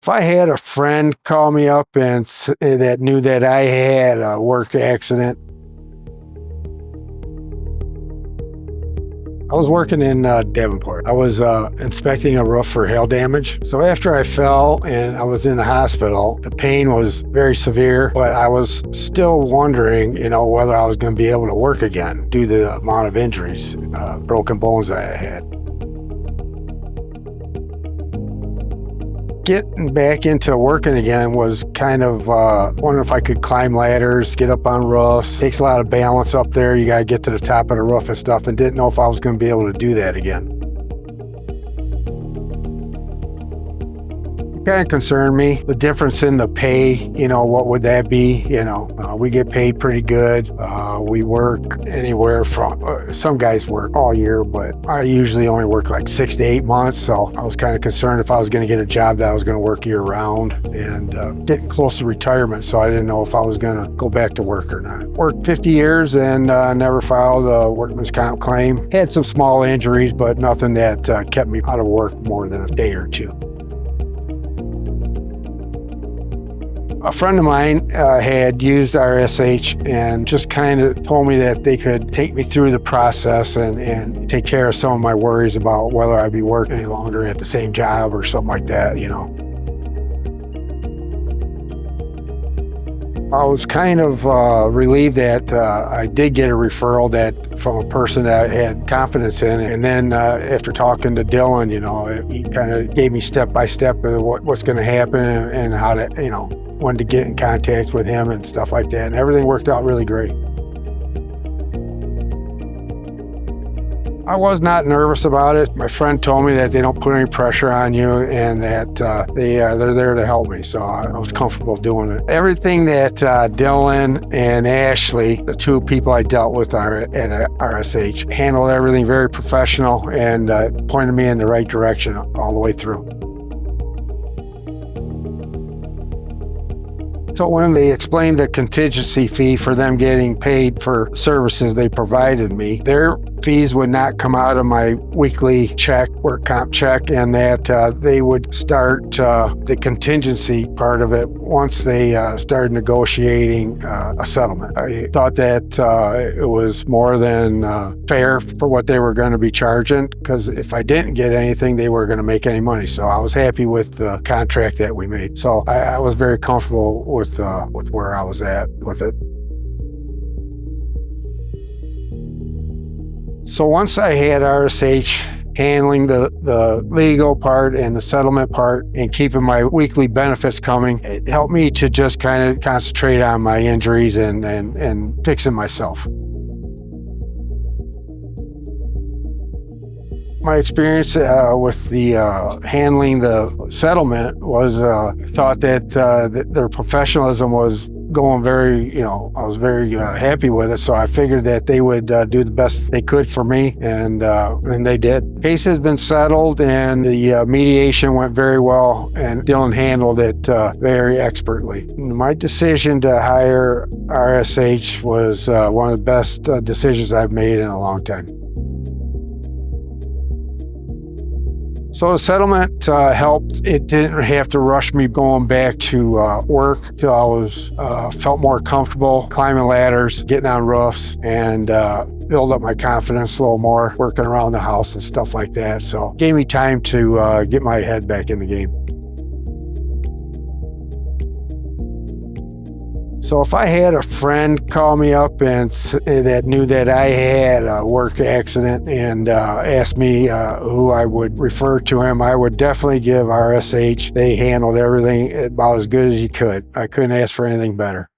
If I had a friend call me up and that knew that I had a work accident, I was working in Davenport. I was inspecting a roof for hail damage. So after I fell and I was in the hospital, the pain was very severe, but I was still wondering, whether I was going to be able to work again due to the amount of injuries, broken bones that I had. Getting back into working again was kind of wondering if I could climb ladders, get up on roofs. It takes a lot of balance up there. You got to get to the top of the roof and stuff, and didn't know if I was going to be able to do that again. It kind of concerned me. The difference in the pay, what would that be? We get paid pretty good. We work anywhere from, some guys work all year, but I usually only work like 6 to 8 months. So I was kind of concerned if I was going to get a job that I was going to work year round, and getting close to retirement. So I didn't know if I was going to go back to work or not. Worked 50 years and never filed a workman's comp claim. Had some small injuries, but nothing that kept me out of work more than a day or two. A friend of mine had used RSH and just kind of told me that they could take me through the process and take care of some of my worries about whether I'd be working any longer at the same job or something like that, I was kind of relieved that I did get a referral from a person that I had confidence in. And then after talking to Dylan, he kind of gave me step by step of what's going to happen and how to, when to get in contact with him and stuff like that. And everything worked out really great. I was not nervous about it. My friend told me that they don't put any pressure on you and that they're there to help me. So I was comfortable doing it. Everything that Dylan and Ashley, the two people I dealt with at RSH, handled everything very professional and pointed me in the right direction all the way through. So when they explained the contingency fee for them getting paid for services they provided me, their fees would not come out of my weekly check, work comp check, and that they would start the contingency part of it once they started negotiating a settlement. I thought that it was more than fair for what they were going to be charging, because if I didn't get anything, they were going to make any money. So I was happy with the contract that we made. So I was very comfortable with where I was at with it. So once I had RSH handling the legal part and the settlement part and keeping my weekly benefits coming, it helped me to just kind of concentrate on my injuries and fixing myself. My experience with the handling the settlement was thought that their professionalism was going very, I was very happy with it. So I figured that they would do the best they could for me, and they did. Case has been settled, and the mediation went very well, and Dylan handled it very expertly. My decision to hire RSH was one of the best decisions I've made in a long time. So the settlement helped. It didn't have to rush me going back to work till I was felt more comfortable climbing ladders, getting on roofs, and build up my confidence a little more, working around the house and stuff like that. So it gave me time to get my head back in the game. So if I had a friend call me up and that knew that I had a work accident and asked me who I would refer to him, I would definitely give RSH. They handled everything about as good as you could. I couldn't ask for anything better.